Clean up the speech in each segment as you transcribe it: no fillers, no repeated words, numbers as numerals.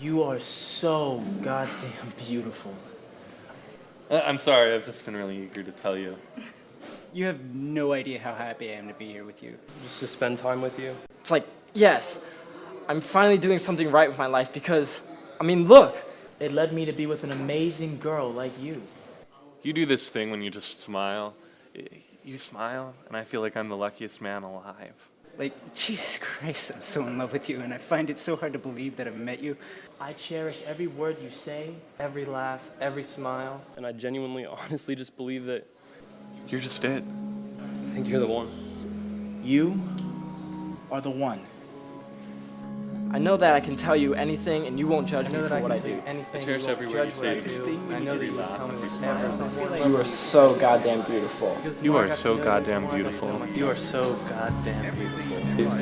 You are so goddamn beautiful. I'm sorry, I've just been really eager to tell you. You have no idea how happy I am to be here with you. Just to spend time with you. It's like, yes, I'm finally doing something right with my life because, I mean, look. It led me to be with an amazing girl like you. You do this thing when you just smile. You smile, and I feel like I'm the luckiest man alive. Like, Jesus Christ, I'm so in love with you, and I find it so hard to believe that I've met you. I cherish every word you say, every laugh, every smile. And I genuinely, honestly just believe that You're just it. I think you're the one. You are the one. I know that I can tell you anything and you won't judge me I know for that I what can I tell do. you anything. I cherish You won't every word you judge say what I to do. me. I know that you just come sound never. You are so goddamn beautiful. You are so goddamn beautiful. You are so goddamn beautiful.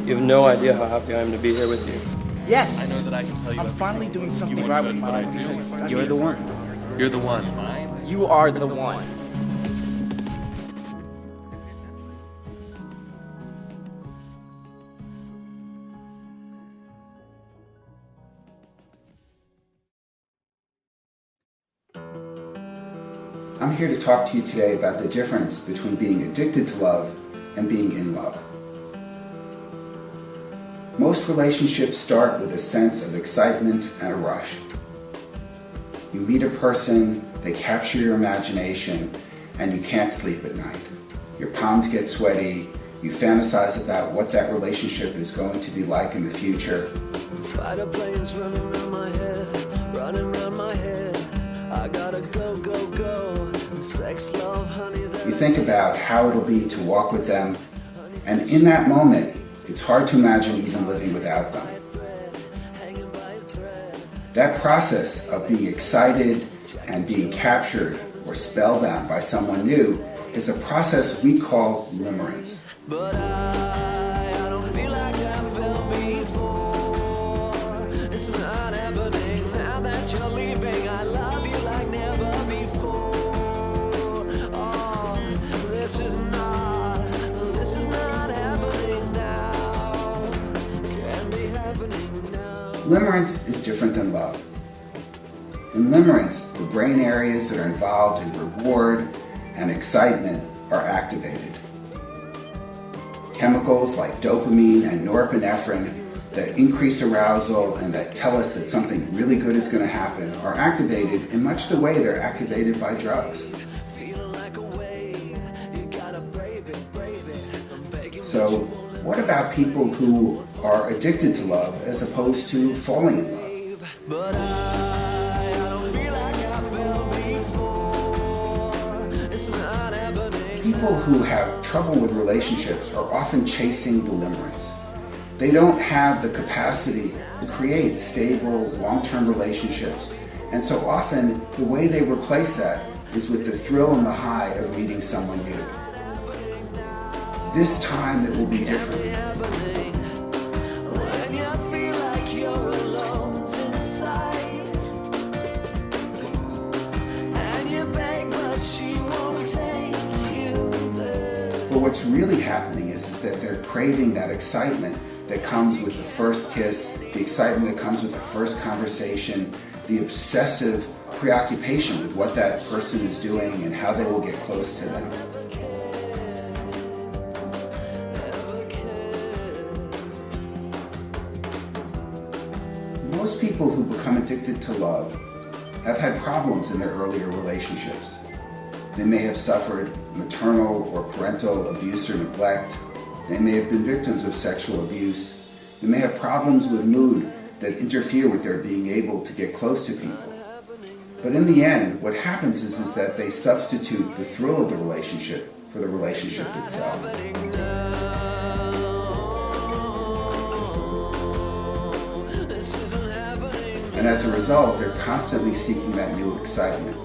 You have no idea how happy I am to be here with you. Yes! I know that I can tell you I'm finally everything. doing You something won't right judge with what my I life do. because You're the one. You're the one. You are the one. I'm here to talk to you today about the difference between being addicted to love and being in love. Most relationships start with a sense of excitement and a rush. You meet a person, they capture your imagination, and you can't sleep at night. Your palms get sweaty, you fantasize about what that relationship is going to be like in the future. Fighter planes running around my head, running around my head. I gotta go, go, go. Sex, love, honey. You think about how it'll be to walk with them, and in that moment, it's hard to imagine even living without them. That process of being excited and being captured or spellbound by someone new is a process we call limerence. But I don't feel like I felt before. It's not happening now that you're leaving. I love you like never before. Oh, this is not happening now. Can be happening now. Limerence is different than love. In limerence, the brain areas that are involved in reward and excitement are activated. Chemicals like dopamine and norepinephrine that increase arousal and that tell us that something really good is going to happen are activated in much the way they're activated by drugs. So, what about people who are addicted to love as opposed to falling in love? But I don't feel like I felt before. It's not happening. People who have trouble with relationships are often chasing the limerence. They don't have the capacity to create stable, long-term relationships. And so often, the way they replace that is with the thrill and the high of meeting someone new. This time it will be different. When you feel like you're alone inside, and you beg but she won't take you there. But what's really happening is that they're craving that excitement that comes with the first kiss, the excitement that comes with the first conversation, the obsessive preoccupation with what that person is doing and how they will get close to them. Most people who become addicted to love have had problems in their earlier relationships. They may have suffered maternal or parental abuse or neglect. They may have been victims of sexual abuse. They may have problems with mood that interfere with their being able to get close to people. But in the end, what happens is that they substitute the thrill of the relationship for the relationship itself. And as a result, they're constantly seeking that new excitement.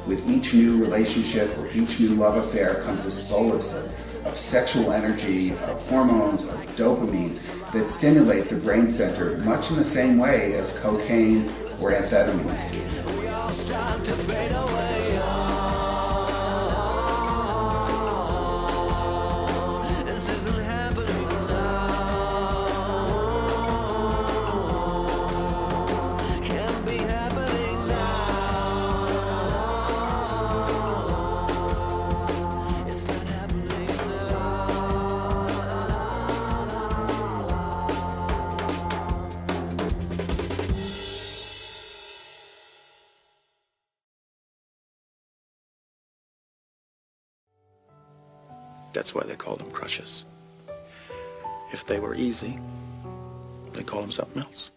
With each new relationship or each new love affair comes this bolus of sexual energy, of hormones, of dopamine that stimulate the brain center much in the same way as cocaine or amphetamines do. We all start to fade away. This isn't happening now. That's why they call them crushes. If they were easy, they call them something else.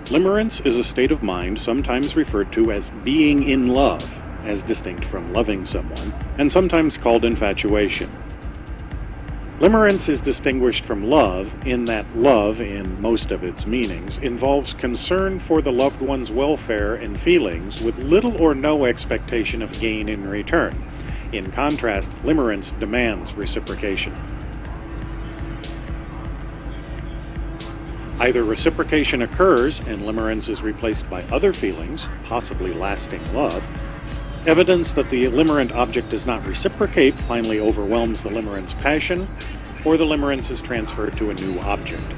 Limerence is a state of mind sometimes referred to as being in love, as distinct from loving someone, and sometimes called infatuation. Limerence is distinguished from love in that love, in most of its meanings, involves concern for the loved one's welfare and feelings with little or no expectation of gain in return. In contrast, limerence demands reciprocation. Either reciprocation occurs and limerence is replaced by other feelings, possibly lasting love. Evidence that the limerent object does not reciprocate finally overwhelms the limerent's passion, or the limerence is transferred to a new object.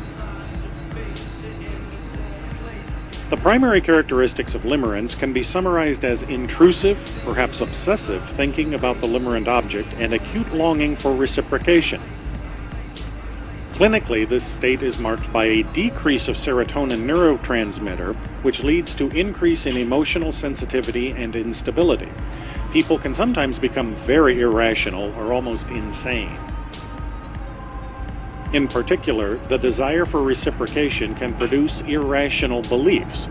The primary characteristics of limerence can be summarized as intrusive, perhaps obsessive, thinking about the limerent object and acute longing for reciprocation. Clinically, this state is marked by a decrease of serotonin neurotransmitter, which leads to increase in emotional sensitivity and instability. People can sometimes become very irrational or almost insane. In particular, the desire for reciprocation can produce irrational beliefs.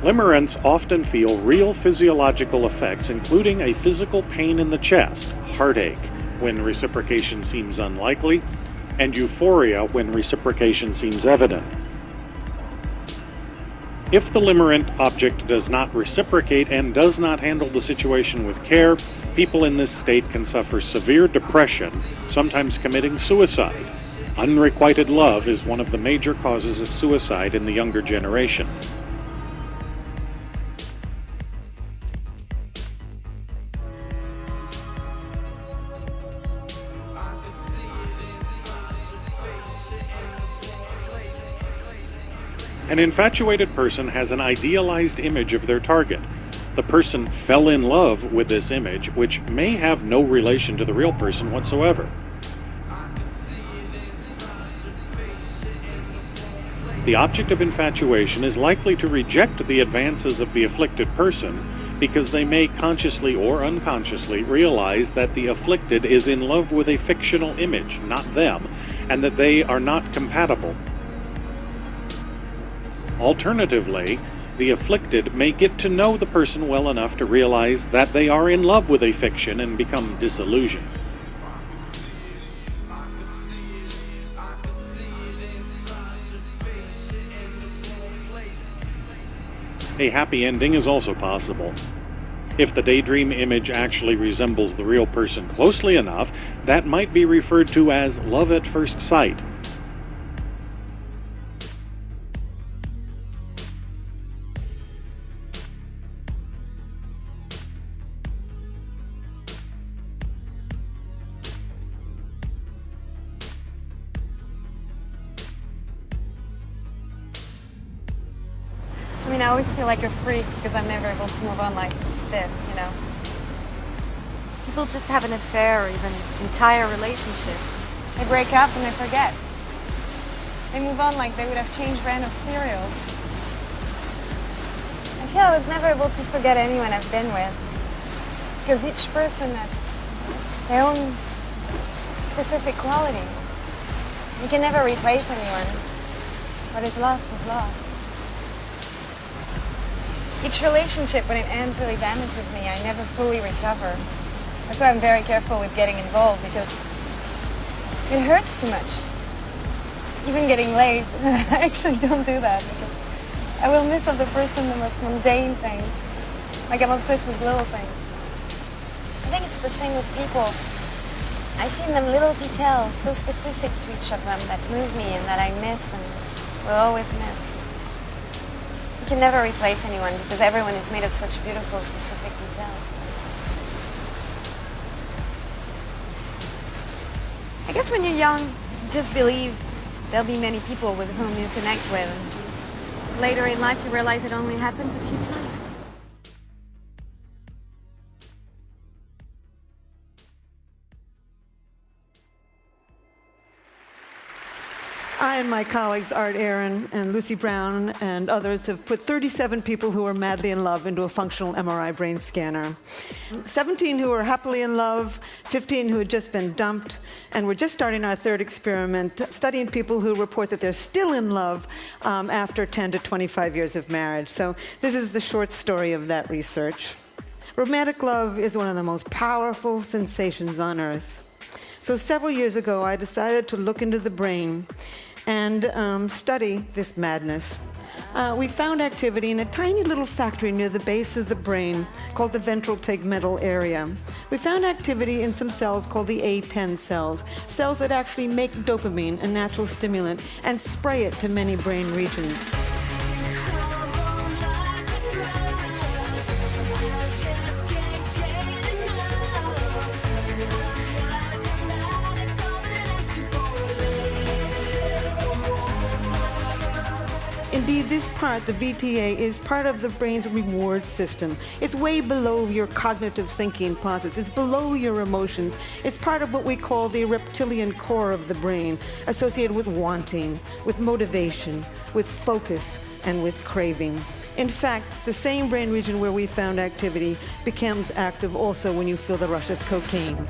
Limerents often feel real physiological effects, including a physical pain in the chest, heartache, when reciprocation seems unlikely, and euphoria when reciprocation seems evident. If the limerent object does not reciprocate and does not handle the situation with care, people in this state can suffer severe depression, sometimes committing suicide. Unrequited love is one of the major causes of suicide in the younger generation. An infatuated person has an idealized image of their target. The person fell in love with this image, which may have no relation to the real person whatsoever. The object of infatuation is likely to reject the advances of the afflicted person because they may consciously or unconsciously realize that the afflicted is in love with a fictional image, not them, and that they are not compatible. Alternatively, the afflicted may get to know the person well enough to realize that they are in love with a fiction and become disillusioned. A happy ending is also possible. If the daydream image actually resembles the real person closely enough, that might be referred to as love at first sight. I mean, I always feel like a freak because I'm never able to move on like this, you know. People just have an affair or even entire relationships. They break up and they forget. They move on like they would have changed brand of cereals. I feel I was never able to forget anyone I've been with because each person had their own specific qualities. You can never replace anyone. What is lost is lost. Each relationship, when it ends, really damages me. I never fully recover. That's why I'm very careful with getting involved, because it hurts too much. Even getting laid, I actually don't do that, because I will miss of the person the most mundane things. Like I'm obsessed with little things. I think it's the same with people. I see in them little details so specific to each of them that move me and that I miss and will always miss. You can never replace anyone because everyone is made of such beautiful, specific details. I guess when you're young, you just believe there'll be many people with whom you connect with. Later in life, you realize it only happens a few times. I and my colleagues Art Aaron and Lucy Brown and others have put 37 people who are madly in love into a functional MRI brain scanner. 17 who are happily in love, 15 who had just been dumped, and we're just starting our third experiment, studying people who report that they're still in love after 10 to 25 years of marriage. So this is the short story of that research. Romantic love is one of the most powerful sensations on earth. So several years ago, I decided to look into the brain and study this madness. We found activity in a tiny little factory near the base of the brain called the ventral tegmental area. We found activity in some cells called the A10 cells, cells that actually make dopamine, a natural stimulant, and spray it to many brain regions. Indeed, this part, the VTA, is part of the brain's reward system. It's way below your cognitive thinking process. It's below your emotions. It's part of what we call the reptilian core of the brain, associated with wanting, with motivation, with focus, and with craving. In fact, the same brain region where we found activity becomes active also when you feel the rush of cocaine.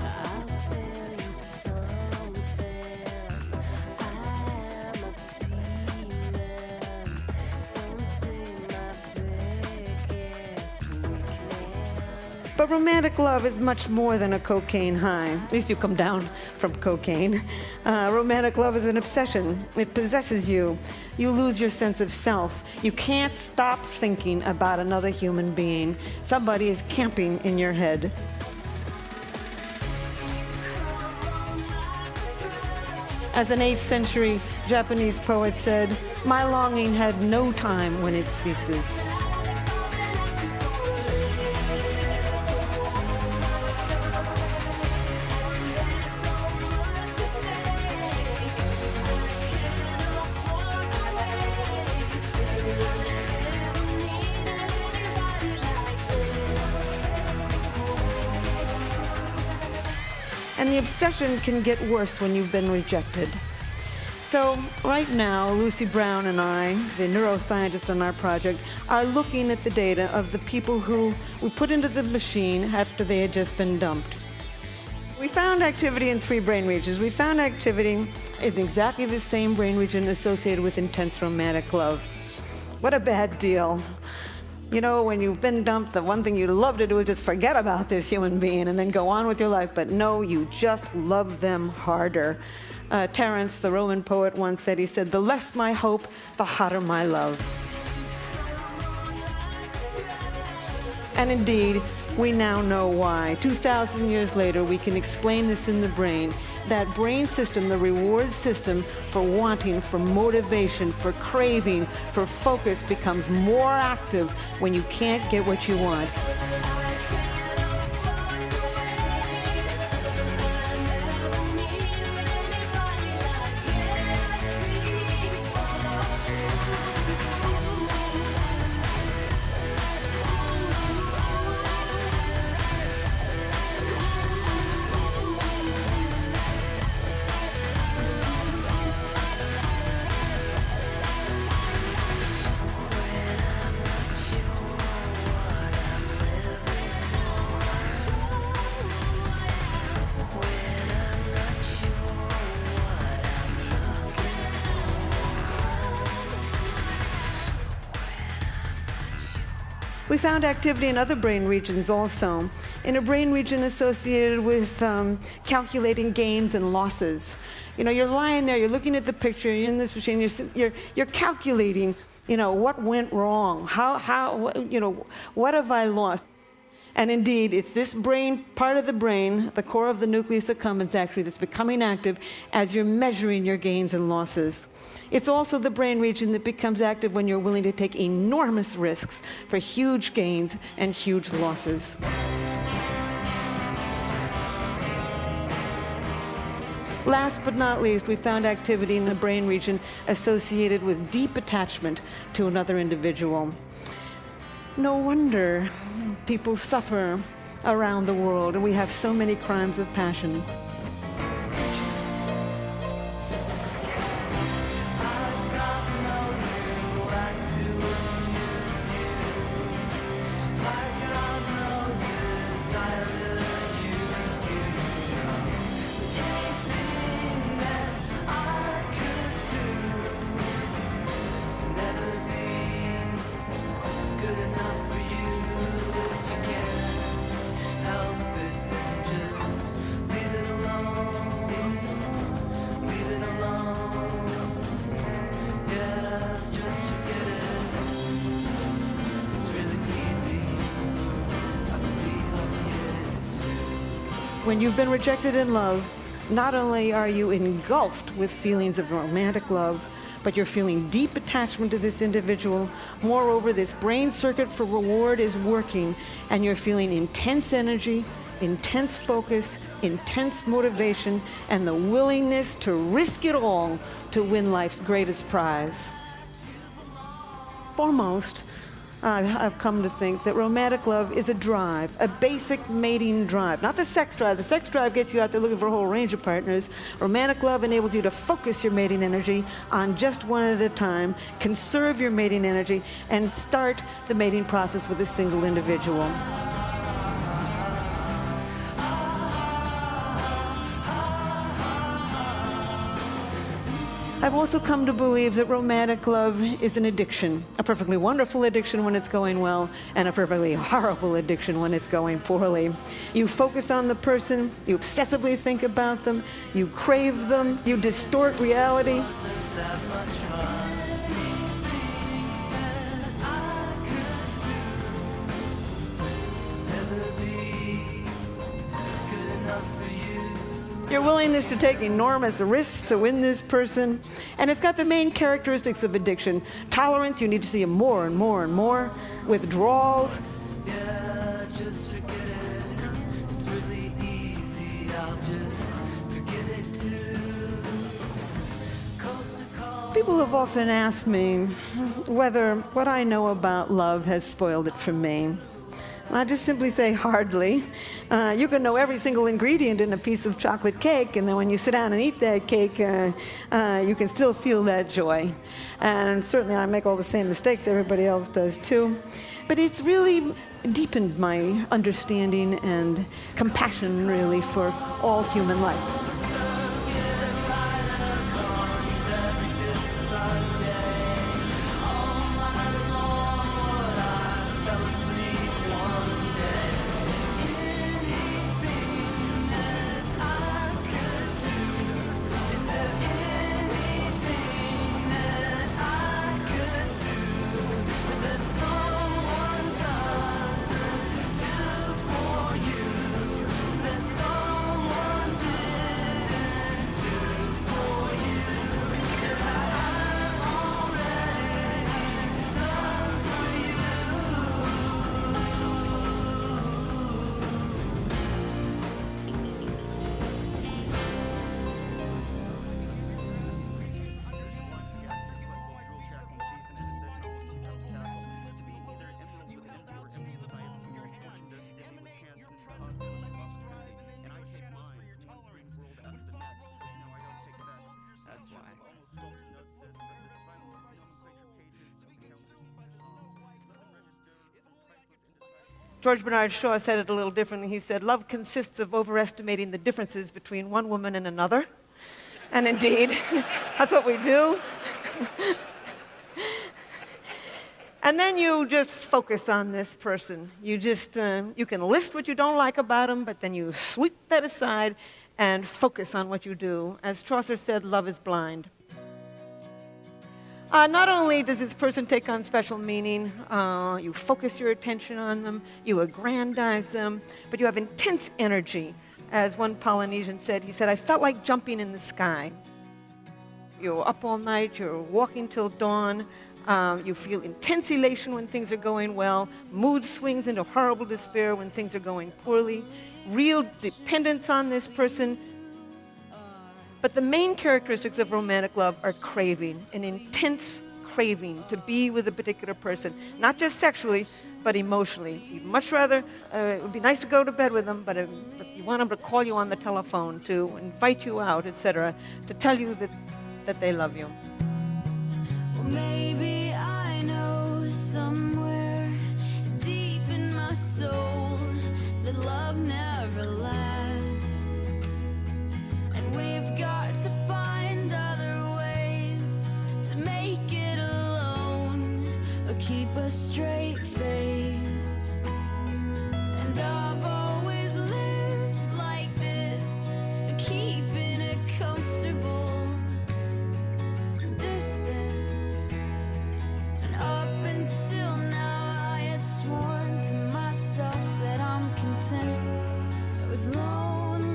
But romantic love is much more than a cocaine high. At least you come down from cocaine. Romantic love is an obsession. It possesses you. You lose your sense of self. You can't stop thinking about another human being. Somebody is camping in your head. As an 8th century Japanese poet said, "My longing had no time when it ceases." And the obsession can get worse when you've been rejected. So right now, Lucy Brown and I, the neuroscientist on our project, are looking at the data of the people who we put into the machine after they had just been dumped. We found activity in 3 brain regions. We found activity in exactly the same brain region associated with intense romantic love. What a bad deal. You know, when you've been dumped, the one thing you love to do is just forget about this human being and then go on with your life. But no, you just love them harder. Terence, the Roman poet, once said, he said, "The less my hope, the hotter my love." And indeed, we now know why. 2,000 years later, we can explain this in the brain. That brain system, the reward system for wanting, for motivation, for craving, for focus, becomes more active when you can't get what you want. We found activity in other brain regions also. In a brain region associated with calculating gains and losses. You know, you're lying there, you're looking at the picture, you're in this machine, you're calculating, you know, what went wrong, what have I lost? And indeed, it's this brain, part of the brain, the core of the nucleus accumbens actually, that's becoming active as you're measuring your gains and losses. It's also the brain region that becomes active when you're willing to take enormous risks for huge gains and huge losses. Last but not least, we found activity in the brain region associated with deep attachment to another individual. No wonder people suffer around the world, and we have so many crimes of passion. When you've been rejected in love, not only are you engulfed with feelings of romantic love, but you're feeling deep attachment to this individual. Moreover, this brain circuit for reward is working, and you're feeling intense energy, intense focus, intense motivation, and the willingness to risk it all to win life's greatest prize. Foremost, I've come to think that romantic love is a drive, a basic mating drive, not the sex drive. The sex drive gets you out there looking for a whole range of partners. Romantic love enables you to focus your mating energy on just one at a time, conserve your mating energy, and start the mating process with a single individual. I've also come to believe that romantic love is an addiction, a perfectly wonderful addiction when it's going well, and a perfectly horrible addiction when it's going poorly. You focus on the person, you obsessively think about them, you crave them, you distort reality. Your willingness to take enormous risks to win this person. And it's got the main characteristics of addiction. Tolerance, you need to see him more and more and more. Withdrawals. Yeah, just forget it. It's really easy. I'll just forget it too. Coast to coast. People have often asked me whether what I know about love has spoiled it for me. I just simply say hardly. You can know every single ingredient in a piece of chocolate cake, and then when you sit down and eat that cake, you can still feel that joy. And certainly I make all the same mistakes everybody else does too. But it's really deepened my understanding and compassion, really, for all human life. George Bernard Shaw said it a little differently. He said, love consists of overestimating the differences between one woman and another. And indeed, that's what we do. And then you just focus on this person. You can list what you don't like about him, but then you sweep that aside and focus on what you do. As Chaucer said, love is blind. Not only does this person take on special meaning, you focus your attention on them, you aggrandize them, but you have intense energy. As one Polynesian said, he said, I felt like jumping in the sky. You're up all night, you're walking till dawn, you feel intense elation when things are going well, mood swings into horrible despair when things are going poorly, real dependence on this person. But the main characteristics of romantic love are craving, an intense craving to be with a particular person, not just sexually, but emotionally. You'd much rather, it would be nice to go to bed with them, but you want them to call you on the telephone, to invite you out, etc., to tell you that they love you. Well, maybe I know somewhere deep in my soul that love never lasts. And we've got to find other ways to make it alone or keep a straight face. And I've always lived like this, keeping a comfortable distance. And up until now I had sworn to myself that I'm content with loneliness.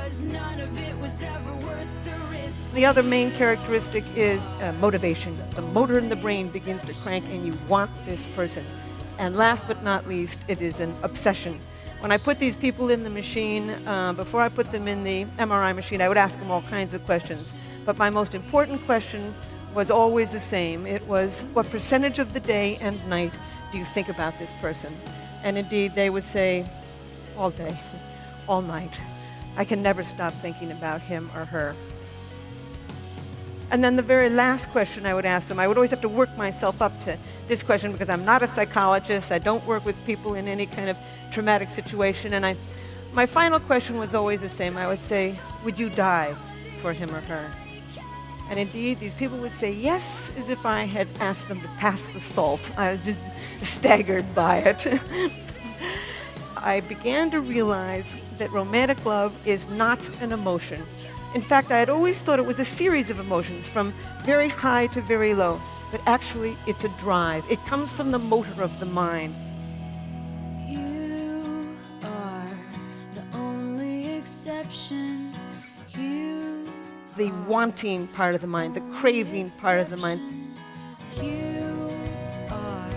'cause none of it was ever worth the risk. The other main characteristic is motivation. The motor in the brain begins to crank and you want this person. And last but not least, it is an obsession. When I put these people in the machine, before I put them in the MRI machine, I would ask them all kinds of questions. But my most important question was always the same. It was, what percentage of the day and night do you think about this person? And indeed, they would say, all day, all night. I can never stop thinking about him or her. And then the very last question I would ask them, I would always have to work myself up to this question because I'm not a psychologist. I don't work with people in any kind of traumatic situation. And my final question was always the same. I would say, would you die for him or her? And indeed, these people would say yes, as if I had asked them to pass the salt. I was just staggered by it. I began to realize that romantic love is not an emotion. In fact, I had always thought it was a series of emotions from very high to very low. But actually, it's a drive. It comes from the motor of the mind. You are the only exception. You The wanting part of the mind, the craving part of the mind. You are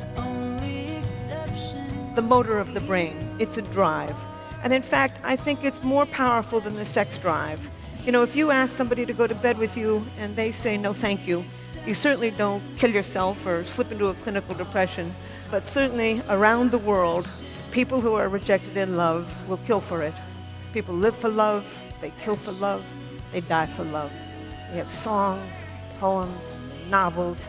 the only exception. The motor of the brain. It's a drive. And in fact, I think it's more powerful than the sex drive. You know, if you ask somebody to go to bed with you and they say no thank you, you certainly don't kill yourself or slip into a clinical depression. But certainly around the world, people who are rejected in love will kill for it. People live for love, they kill for love, they die for love. We have songs, poems, novels,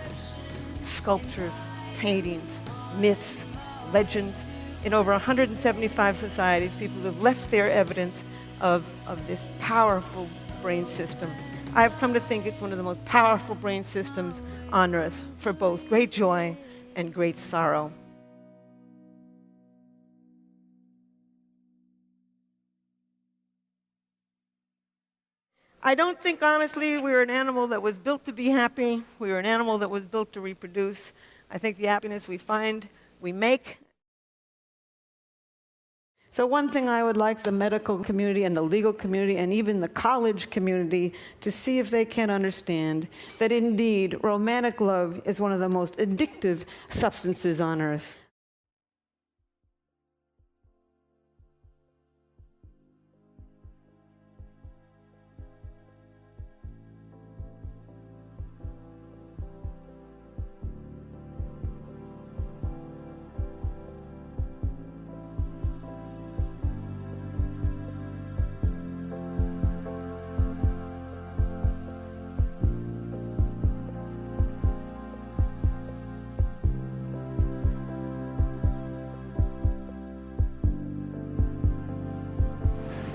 sculptures, paintings, myths, legends. In over 175 societies, people have left their evidence of this powerful brain system. I've come to think it's one of the most powerful brain systems on earth for both great joy and great sorrow. I don't think, honestly, we were an animal that was built to be happy. We were an animal that was built to reproduce. I think the happiness we find, we make. So one thing I would like the medical community and the legal community and even the college community to see if they can understand that indeed romantic love is one of the most addictive substances on earth.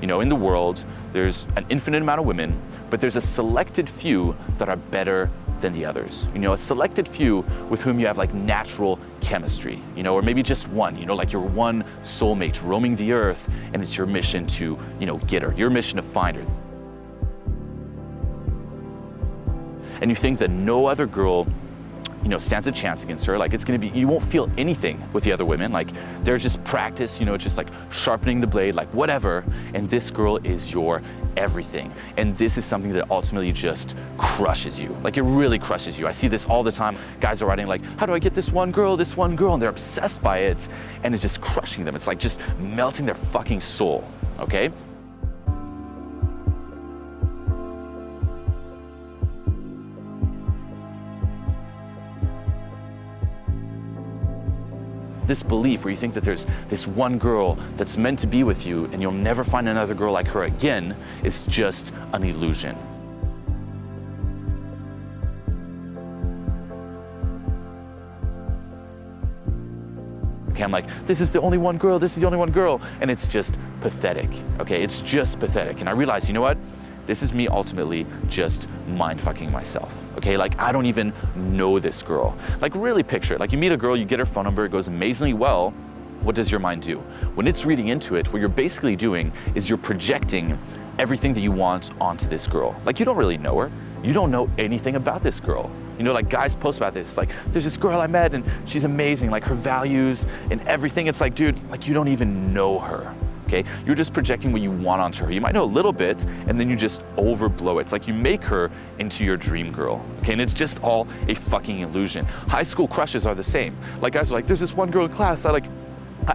You know, in the world, there's an infinite amount of women, but there's a selected few that are better than the others. You know, a selected few with whom you have like natural chemistry, you know, or maybe just one, you know, like your one soulmate roaming the earth, and it's your mission to, you know, get her, your mission to find her. And you think that no other girl, you know, stands a chance against her. Like, it's gonna be, you won't feel anything with the other women. Like, they're just practice, you know, just like sharpening the blade, like whatever. And this girl is your everything. And this is something that ultimately just crushes you. Like, it really crushes you. I see this all the time. Guys are writing like, how do I get this one girl, and they're obsessed by it. And it's just crushing them. It's like just melting their fucking soul, okay? This belief where you think that there's this one girl that's meant to be with you and you'll never find another girl like her again is just an illusion. Okay, I'm like, this is the only one girl, and it's just pathetic, okay? It's just pathetic. And I realize, you know what? This is me ultimately just mind-fucking myself, okay? Like, I don't even know this girl. Like, really picture it. Like, you meet a girl, you get her phone number, it goes amazingly well. What does your mind do? When it's reading into it, what you're basically doing is you're projecting everything that you want onto this girl. Like, you don't really know her. You don't know anything about this girl. You know, like guys post about this, like there's this girl I met and she's amazing, like her values and everything. It's like, dude, like you don't even know her. Okay, you're just projecting what you want onto her. You might know a little bit, and then you just overblow it. It's like you make her into your dream girl. Okay, and it's just all a fucking illusion. High school crushes are the same. Like guys are like, there's this one girl in class I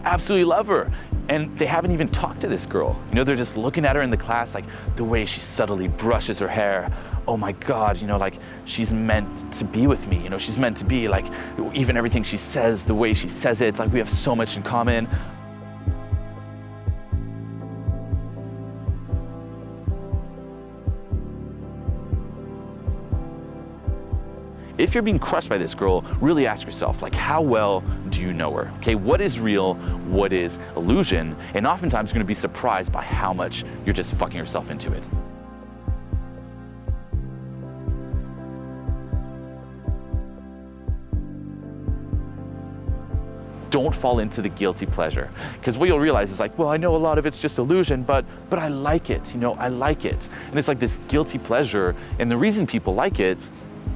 absolutely love her, and they haven't even talked to this girl. You know, they're just looking at her in the class, like the way she subtly brushes her hair. Oh my God, you know, like she's meant to be with me. You know, she's meant to be like, even everything she says, the way she says it, it's like we have so much in common. If you're being crushed by this girl, really ask yourself, like, how well do you know her? Okay, what is real, what is illusion? And oftentimes you're gonna be surprised by how much you're just fucking yourself into it. Don't fall into the guilty pleasure. Because what you'll realize is like, well, I know a lot of it's just illusion, but I like it, you know, I like it. And it's like this guilty pleasure, and the reason people like it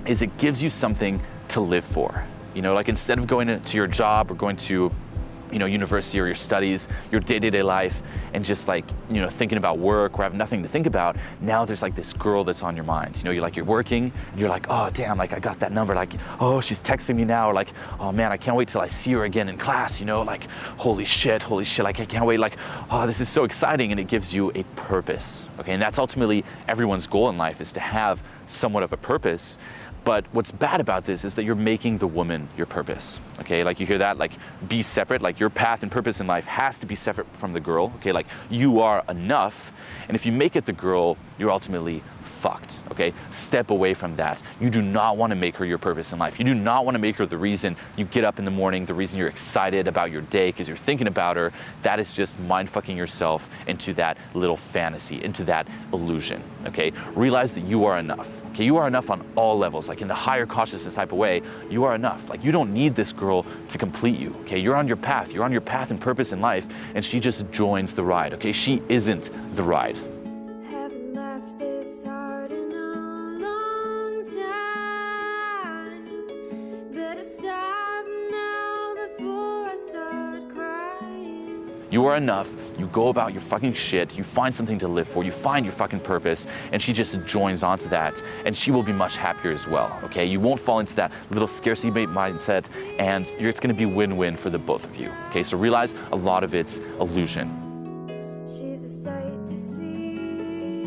is it gives you something to live for. You know, like instead of going to your job or going to, you know, university or your studies, your day-to-day life, and just like, you know, thinking about work or have nothing to think about, now there's like this girl that's on your mind. You know, you're working, and you're like, oh damn, like I got that number, like, oh, she's texting me now, or like, oh man, I can't wait till I see her again in class, you know, like, holy shit, like I can't wait, like, oh, this is so exciting, and it gives you a purpose, okay? And that's ultimately everyone's goal in life, is to have somewhat of a purpose. But what's bad about this is that you're making the woman your purpose, okay? Like you hear that, like be separate, like your path and purpose in life has to be separate from the girl, okay? Like you are enough, and if you make it the girl, you're ultimately fucked, okay? Step away from that. You do not want to make her your purpose in life. You do not want to make her the reason you get up in the morning, the reason you're excited about your day because you're thinking about her. That is just mind-fucking yourself into that little fantasy, into that illusion, okay? Realize that you are enough, okay? You are enough on all levels, like in the higher consciousness type of way, you are enough. Like you don't need this girl to complete you, okay? You're on your path and purpose in life, and she just joins the ride, okay? She isn't the ride. You are enough, you go about your fucking shit, you find something to live for, you find your fucking purpose, and she just joins onto that, and she will be much happier as well, okay? You won't fall into that little scarcity mindset, and it's gonna be win-win for the both of you, okay? So realize a lot of it's illusion. She's a sight to see,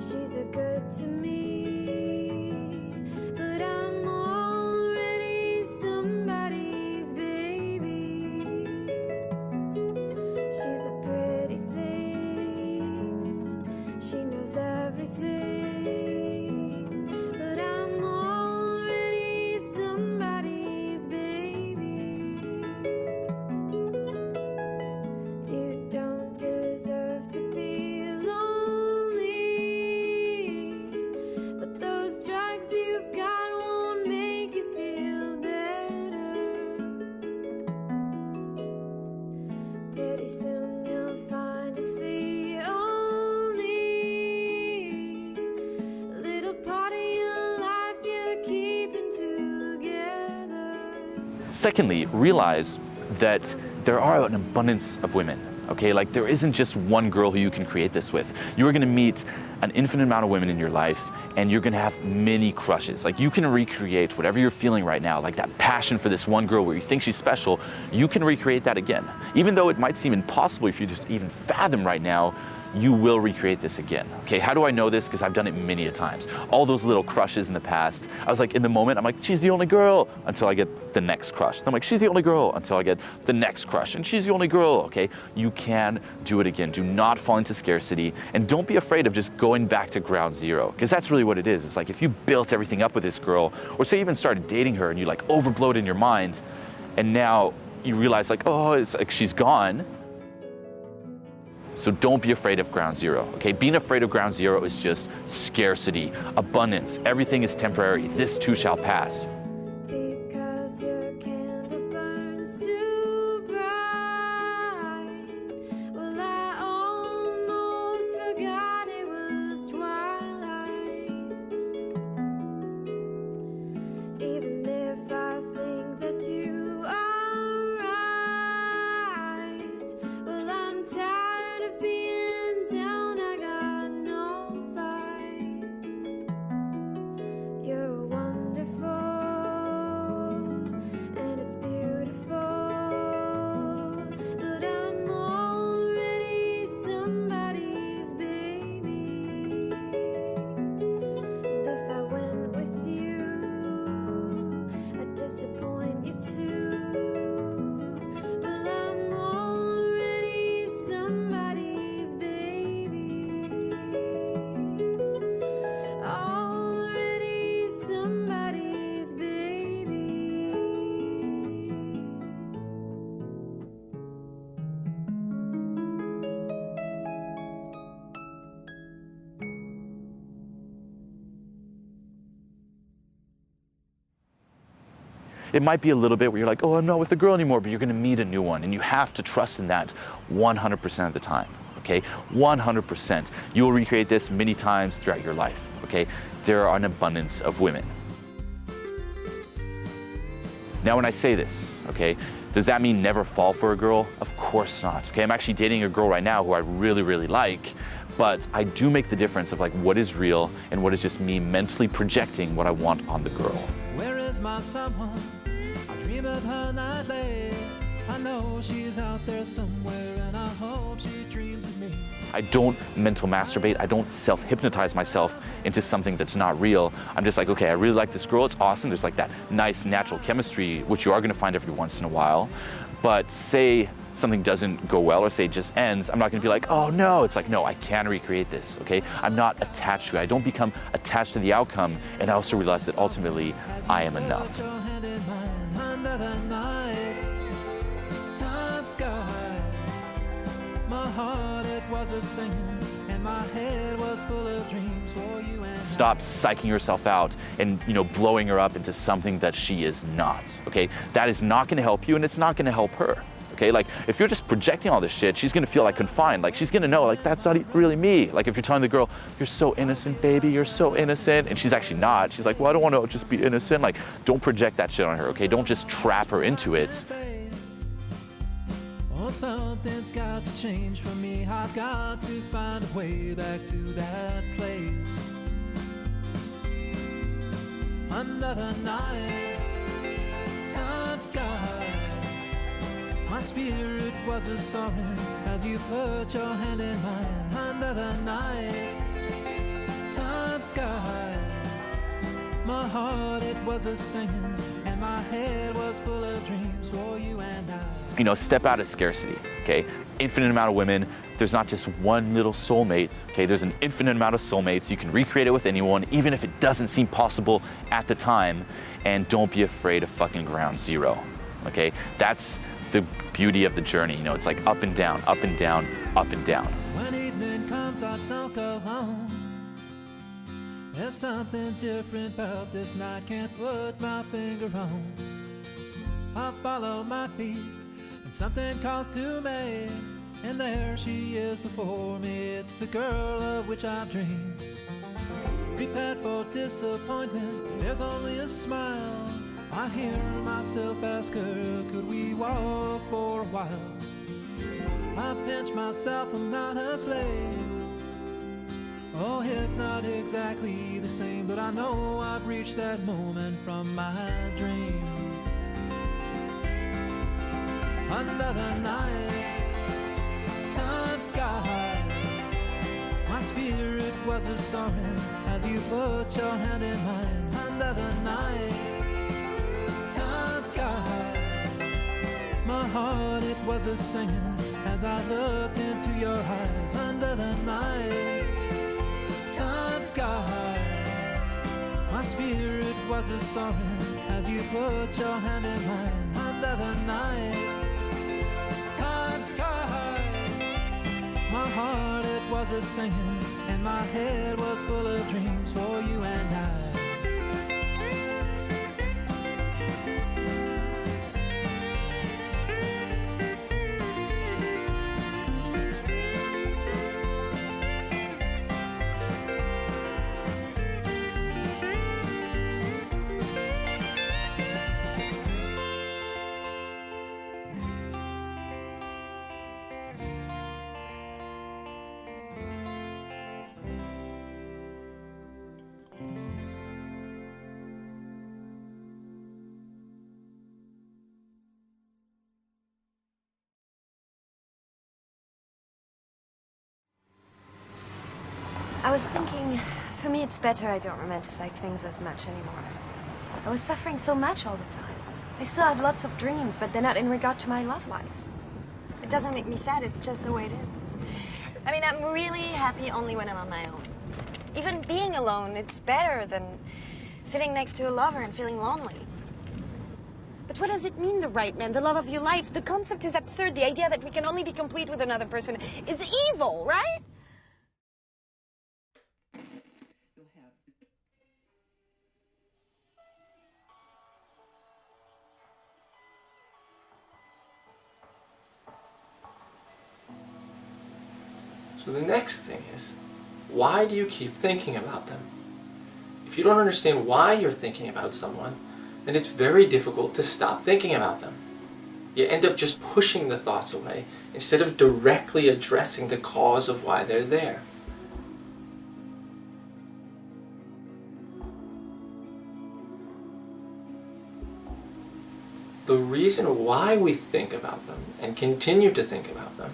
she's a good to me, but I'm already somebody's baby. She's a pretty thing, she knows everything, but I'm already somebody's baby. You don't deserve to be lonely, but those drugs you've got won't make you feel better. Pretty soon you'll find it's the only little part of your life you're keeping together. Secondly, realize that there are an abundance of women, okay? Like there isn't just one girl who you can create this with. You are gonna meet an infinite amount of women in your life, and you're gonna have many crushes. Like you can recreate whatever you're feeling right now, like that passion for this one girl where you think she's special, you can recreate that again. Even though it might seem impossible if you just even fathom right now, you will recreate this again, okay? How do I know this? Because I've done it many a times. All those little crushes in the past, I was like, in the moment, I'm like, she's the only girl, until I get the next crush. Then I'm like, she's the only girl, until I get the next crush, and she's the only girl, okay? You can do it again. Do not fall into scarcity, and don't be afraid of just going back to ground zero, because that's really what it is. It's like, if you built everything up with this girl, or say you even started dating her, and you like overblowed in your mind, and now you realize like, oh, it's like she's gone. So don't be afraid of ground zero, okay? Being afraid of ground zero is just scarcity, abundance. Everything is temporary. This too shall pass. Because your candle burns too bright. Well, I almost forgot it was twilight. It might be a little bit where you're like, oh, I'm not with the girl anymore, but you're gonna meet a new one, and you have to trust in that 100% of the time, okay? 100%. You will recreate this many times throughout your life, okay? There are an abundance of women. Now, when I say this, okay, does that mean never fall for a girl? Of course not, okay? I'm actually dating a girl right now who I really, really like, but I do make the difference of like what is real and what is just me mentally projecting what I want on the girl. Where is my someone? I dream of her nightly. I know she's out there somewhere, and I hope she dreams of me. I don't mental masturbate. I don't self-hypnotize myself into something that's not real. I'm just like, okay, I really like this girl. It's awesome. There's like that nice natural chemistry, which you are going to find every once in a while. But say something doesn't go well, or say it just ends, I'm not going to be like, oh no. It's like, no, I can recreate this, okay? I'm not attached to it. I don't become attached to the outcome, and I also realize that ultimately I am enough. My heart, it was a singing, and my head was full of dreams for you and Stop psyching yourself out and, blowing her up into something that she is not, okay? That is not gonna help you, and it's not gonna help her, okay? Like, if you're just projecting all this shit, she's gonna feel like confined. Like, she's gonna know, like, that's not really me. Like, if you're telling the girl, you're so innocent, baby, you're so innocent, and she's actually not. She's like, well, I don't wanna just be innocent. Like, don't project that shit on her, okay? Don't just trap her into it. Oh, something's got to change for me. I've got to find a way back to that place. Another night, time sky. My spirit was a soaring as you put your hand in mine. Another night, time sky. My heart, it was a singing, and my head was full of dreams for you and I. Step out of scarcity, okay? Infinite amount of women. There's not just one little soulmate, okay? There's an infinite amount of soulmates. You can recreate it with anyone, even if it doesn't seem possible at the time. And don't be afraid of fucking ground zero, okay? That's the beauty of the journey. It's like up and down, up and down, up and down. When evening comes, I don't go home. There's something different about this night, can't put my finger on. I follow my feet, and something calls to me, and there she is before me. It's the girl of which I dreamed. Prepared for disappointment, there's only a smile. I hear myself ask her, could we walk for a while? I pinch myself, I'm not a slave. Oh, it's not exactly the same, but I know I've reached that moment from my dream. Another night, time sky. My spirit was a soaring as you put your hand in mine. Another night, time sky. My heart, it was a singing as I looked into your eyes. Under the night, time sky. My spirit was a soaring as you put your hand in mine. Under the night, time sky. My heart, it was a singing, and my head was full of dreams for you and I. I was thinking, for me it's better I don't romanticize things as much anymore. I was suffering so much all the time. I still have lots of dreams, but they're not in regard to my love life. It doesn't make me sad, it's just the way it is. I mean, I'm really happy only when I'm on my own. Even being alone, it's better than sitting next to a lover and feeling lonely. But what does it mean, the right man, the love of your life? The concept is absurd. The idea that we can only be complete with another person is evil, right? So the next thing is, why do you keep thinking about them? If you don't understand why you're thinking about someone, then it's very difficult to stop thinking about them. You end up just pushing the thoughts away instead of directly addressing the cause of why they're there. The reason why we think about them and continue to think about them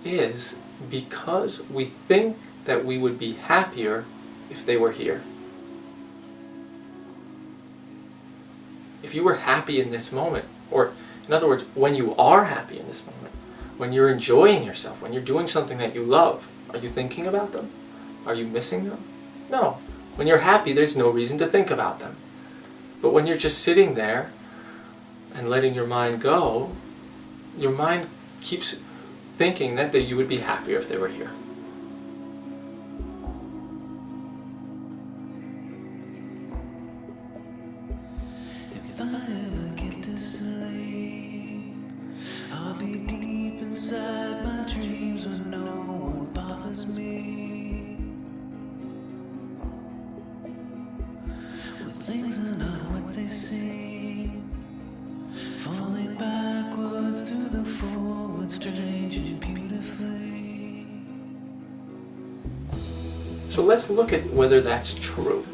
is because we think that we would be happier if they were here. If you were happy in this moment, or in other words, when you are happy in this moment, when you're enjoying yourself, when you're doing something that you love, are you thinking about them? Are you missing them? No. When you're happy, there's no reason to think about them. But when you're just sitting there and letting your mind go, your mind keeps thinking that you would be happier if they were here. If I ever get to sleep, I'll be deep inside my dreams where no one bothers me. Where things are not what they seem, falling backwards to the forward, strange and beautifully. So let's look at whether that's true.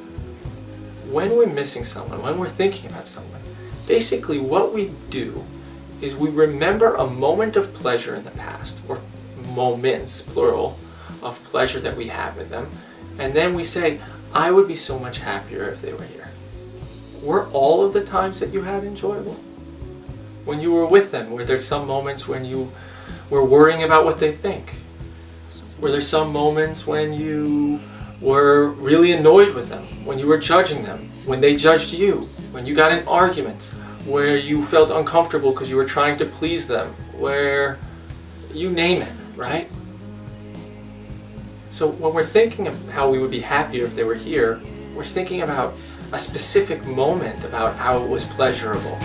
When we're missing someone, when we're thinking about someone, basically what we do is we remember a moment of pleasure in the past, or moments, plural, of pleasure that we had with them, and then we say, I would be so much happier if they were here. Were all of the times that you had enjoyable? When you were with them, were there some moments when you were worrying about what they think? Were there some moments when you were really annoyed with them, when you were judging them, when they judged you, when you got in arguments, where you felt uncomfortable because you were trying to please them, where you name it, right? So when we're thinking of how we would be happier if they were here, we're thinking about a specific moment about how it was pleasurable.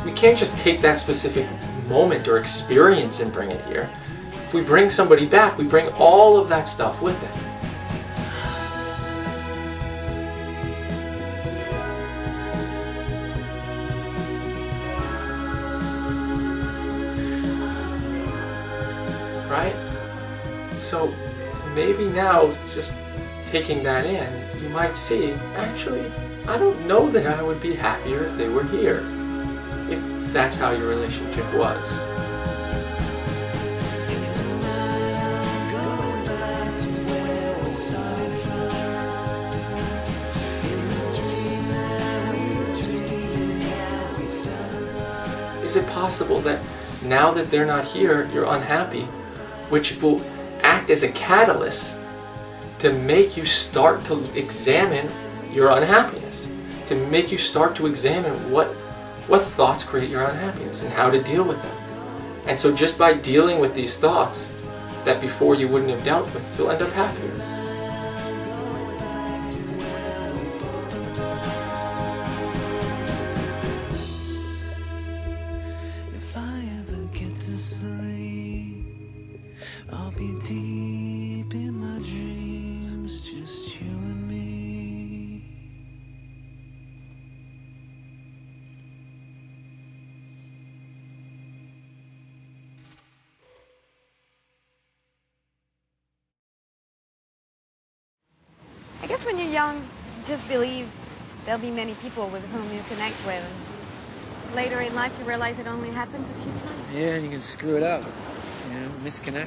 We can't just take that specific moment or experience and bring it here. If we bring somebody back, we bring all of that stuff with it. Right? So maybe now, just taking that in, you might see, actually, I don't know that I would be happier if they were here. If that's how your relationship was. Is it possible that now that they're not here, you're unhappy, which will act as a catalyst to make you start to examine your unhappiness, to make you start to examine what thoughts create your unhappiness and how to deal with them. And so just by dealing with these thoughts that before you wouldn't have dealt with, you'll end up happier. If I ever get to sleep, I'll be deep in my dreams, just you and me. I guess when you're young, you just believe there'll be many people with whom you connect with. Later in life, you realize it only happens a few times. Yeah, and you can screw it up, misconnect.